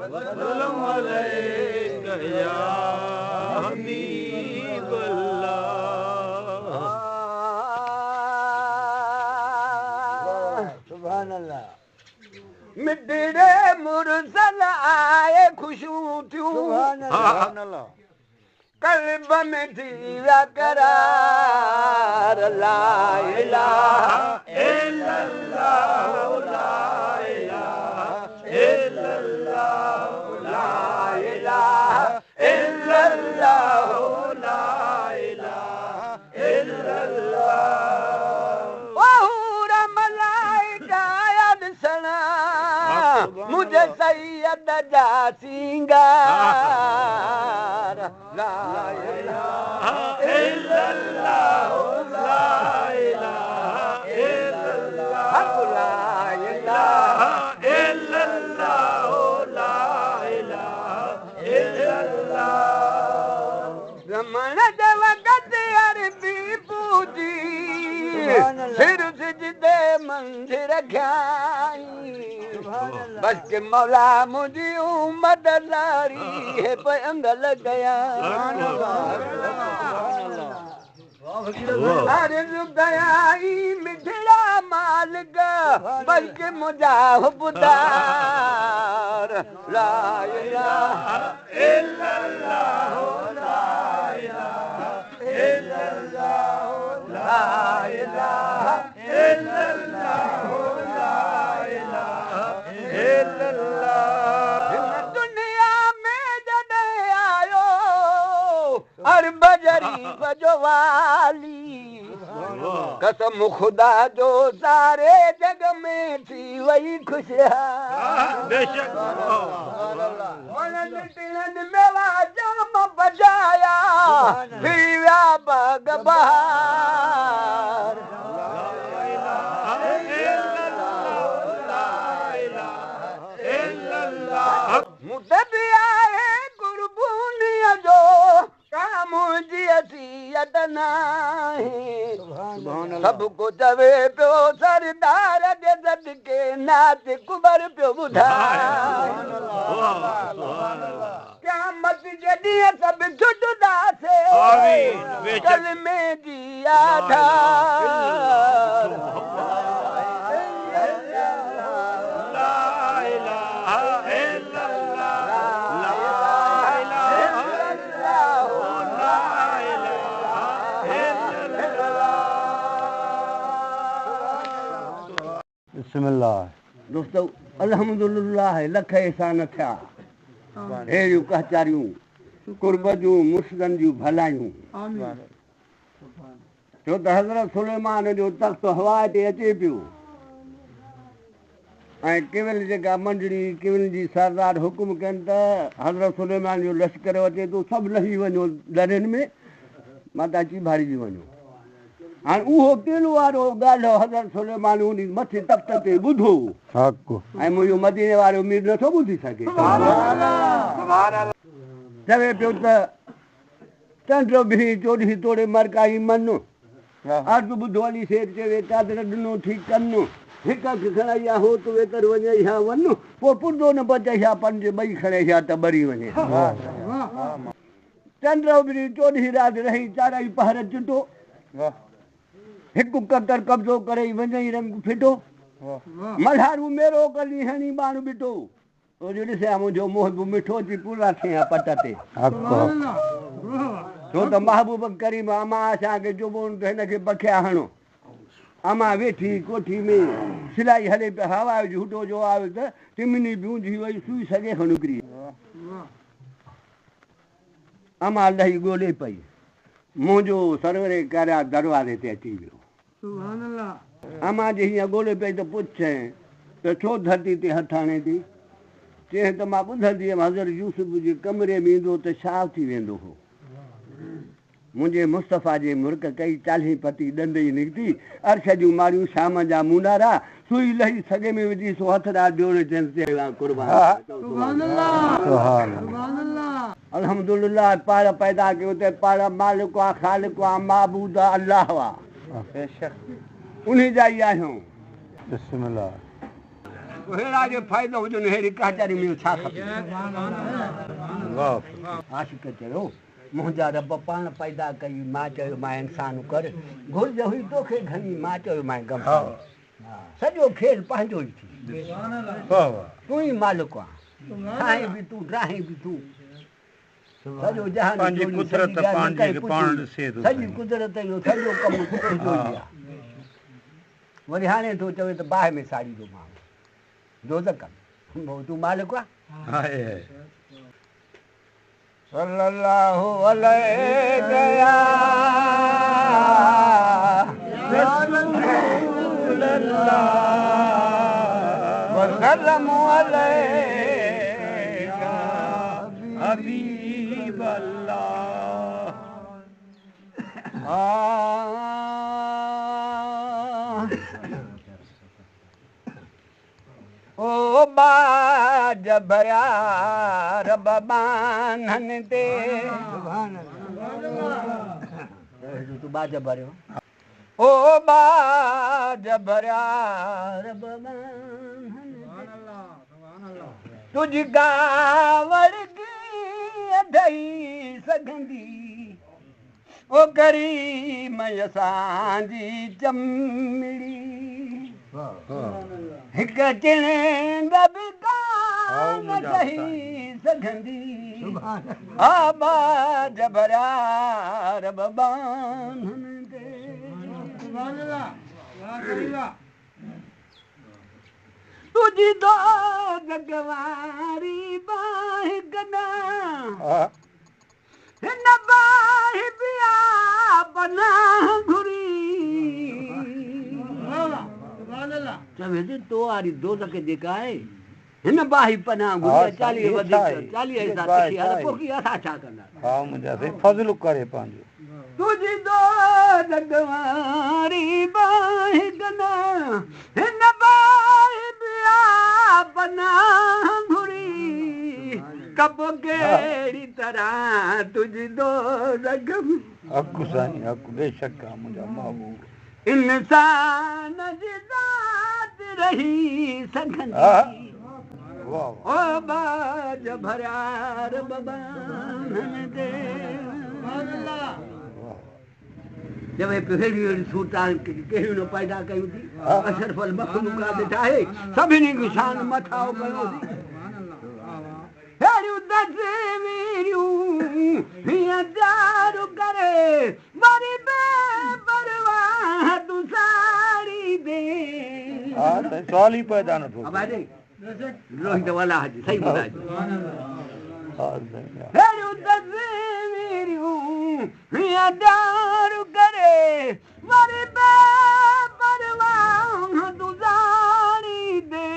सल्लल्लाहु अलैहि या हबीबल्लाह। सुभान अल्लाह। मिठड़े मुरसल आए खुशबू थियूं सुभान अल्लाह। कल्ब में थी विया करार ला इलाहा इल्लल्लाह ला इलाहा इल्लल्लाह ला इलाहा इल्लल्लाह ला इलाहा इल्लल्लाह। वहूरा मलाइका याद सना मुझे सैयद जा सिंगार ला इलाहा इल्लल्लाह ला इलाहा इल्लल्लाह ला इलाहा इल्लल्लाह ला इलाहा इल्लल्लाह। रमण जे वक़्त अरबी पूजी सिर सिजदे मंदिर रखियाई बस के मौला मुझी उम्मत लारी है पे अंगल गया अर्ज़ कयाई मिठड़ा मालिक बस के मुझा ॿुधार ला इलाहा इल्लल्लाह ला इलाहा इल्लल्लाह ला इलाहा इल्लल्लाह ला इलाहा इल्लल्लाह। हिन दुनिया में जॾहिं आयो अरब शरीफ़ जो वाली कसम ख़ुदा जो सारे जग में थी वई खुशहाल बेशक मेवा जाम बजाया फिर विया बाग बहार मुदबी आहे कुर्बूनीअ जो काम जी असियत नाहे सभु को चवे पियो सरदार जे सदके नाच कुबर पियो ॿुधाए क़यामत जे ॾींहुं सभु छुटंदासीं कलमे जी आधार बिस्मिल्लाह। दोस्तों अल्हम्दुलिल्लाह लख एहसान थिया अहिड़ियूं कहचारियूं कुर्ब जूं मुर्शिदनि जूं भलायूं छो त हज़रत सुलेमान जो तख़्त हवा ते अचे पियो ऐं केवल जेका मंडड़ी केवल जी सरदार हुकुम कनि त हज़रत सुलेमान जो लश्कर अचे थो सभु लही वञो दरियुनि में माता चीभाड़िजी वञो हाणे उहो केलो वारो ॻाल्हि हज़रत सुलेमान उन मथे तख़्त ते ॿुधो ऐं मुंहिंजो मदीने वारो मीर नथो ॿुधी सघे चवे पियो त चंड बि चोॾहीं तोड़े मरकाई मन अर्ज़ ॿुधो हली शेर चवे चादर ॾिनो ठीकु कनि हिक खणाई आहे हो त वेकर वञे या वन पोइ पुरदो न बचे या पंज ॿई खणे या त ॿरी वञे चंड बि चोॾहीं राति रही चाराई पहर चिटो हिकु कतर कब्ज़ो करे वञई रंग फिटो मल्हारू मेरो कली हणी बाण ॿिटो ॾिसे मुंहिंजो मोहबू मिठो थी पूरा थिया पट ते छो त महबूब करीम अमा असांखे चुबो त हिनखे बखिया हणो अमा वेठी कोठी में सिलाई हले पिया हवा जो हुटो जो आयो त चिमनी बूंझी वई सुई सघे खो निकिरी अमा लही ॻोल्हे पई मुंहिंजो सरवरे करिया दरवाज़े ते अची वियो अमा जे हीअं ॻोल्हे पई त पुछांइ त छो धरती ते हथ हणे थी चई त मां ॿुधंदी हुयमि हज़रत यूसुफ जे कमरे में ईंदो त छा थी वेंदो हो मुंहिंजे मुस्तफ़ा जे मुर्क कई 40 पती ॾंद ई निकिती अर्श जूं मारियूं शाम जा मुंडारा सुई लही सॻे में विझी सो हथड़ा जोड़े अल्हम्दुलिल्लाह पाण पैदा कयो त पाण मालिक आहे ख़ालिक आहे माबूद आहे अल्लाह आहे उन्ही जा ई आहियूं हेड़ा जो फ़ाइदो हुजनि हेड़ी कचहरी में छा खपे वाह आशिक़ चयो मुंहिंजा रब पाण पैदा कई मां चयो मां इंसान कर घुर्ज हुई तोखे घणी मां चयो मां गम सॼो खेल पंहिंजो ई थी वाह वाह तूं ई मालिक आहे ठाहीं बि तूं ड्राहीं बि तूं सॼो जहान पंहिंजी कुदरत पंहिंजे खे पाण ॾिसे थो सॼी कुदरत जो सॼो कमु तुंहिंजो ई आहे वरी हाणे थो चवे त बाहि में साड़ी जो माण्हू दोज़ख तूं मालिक आहे हाय हाय सल्लल्लाहु अलैहि वसल्लम अलैका हबीब अल्लाह ओ बाज भरिया रब बानन ते तू बाज भरियो ओ बाज भरिया रब बानन तुझ गावड़ की अधई सघंदी ओ करीम असांजी चमड़ी हिक चिण बि कान सही सघंदी आबाद भरिया रब बानन ते तुझी दो जगवारी बाहि गना हिन बाहि पिया पनाह घुरी चवे थी तो वारी दोज़ख जेका आहे हिन बाहि पनाह घुरी 40 वधीक 40 सां तिखी आहे पोइ की असां छा कंदा हा मुंहिंजा से फज़ल करे पंहिंजो तुझी दो जगवारी बाहि गना हिन बाहि पिया पनाह घुरी कब कहिड़ी तरह तुझी दोज़ख हक़ साईं हक़ बेशक आहे मुंहिंजा महबूब इंसान जी ज़ात रही सघंदी वाह ओ बाज भरिया रब बानन ते जब पहिरीं अहिड़ी सूरतां कहिड़ियूं न पैदा कयूं थी अशरफुल मखलूक़ात ठाहे सभिनी खे शान मथां कयो थी हेड़ियूं तस्वीरूं हीअं जारू करे वरी बेपरवाह तूं साड़ी दे हा साईं सवाल ई पैदा नथो आवाज़ रोहित वाला हाजी सही ॿुधाइजो हा साईं हेड़ियूं तस्वीरूं हीअं जारू करे वरी बेपरवाह तूं साड़ी दे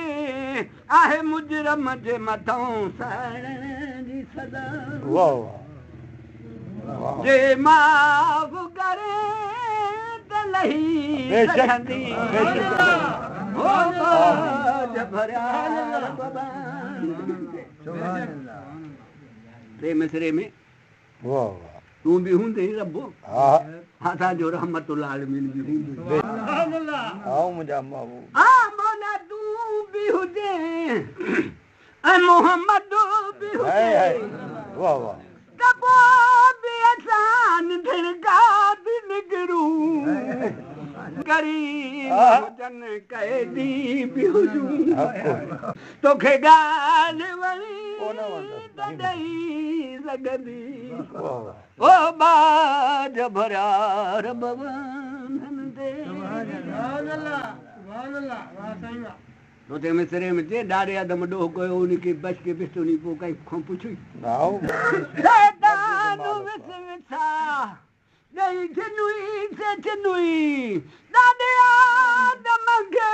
आहे मुजरम जे मथां साड़ण जी सदा वाह वाह जे माफ़ करे त लही बेशक, सघंदी बेशक। ओ बाज भरिया रब बानन ते टे मिसरे में वाह वाह तूं बि हूंदे रबो हा असांजो रहमतुल्लाह अलमीन बि हूंदो हा मुंहिंजा महबूब आ मौला तूं बि हुजे ऐं मोहम्मद बि हाय हाय हुजे वाह वाह त पोइ बि असां धिड़का बि निकिरूं गरीब हुजनि कैदी बि हुजूं तोखे ॻाल्हि वणी त ॾेई सघंदी वाह वाह ओ बाज भरिया रब बानन ते उते मिसरे में चए ॾाढे अदम ॾोह कयो उनखे बच के बिस्तो नी पोइ काई खां पुछी शैतान विस विसा ॾेई चिनुई से चिनुई ॾाढे आदम खे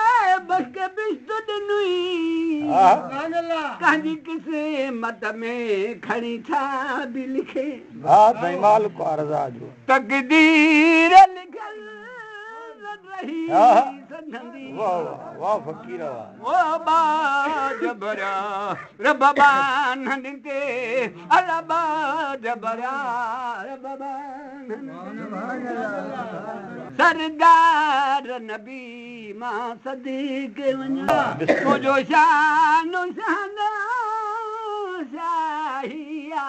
बच के बिस्तो ॾिनुई कंहिंजी क़िस्मत में खणी छा बि लिखे हा साईं मालिक अर्ज़ा जो तक़दीर लिखल रही सघंदी वाह वाह वाह फ़कीर वाह ओ बाज भरिया रब बानन ते अला बाज भरिया रब बानन सरदार नबी मां सदीक वञा तुंहिंजो शान शान शाहिया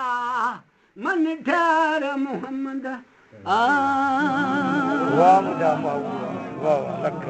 मन ठार मोहम्मद वाह मुंहिंजा महबूब वाह लख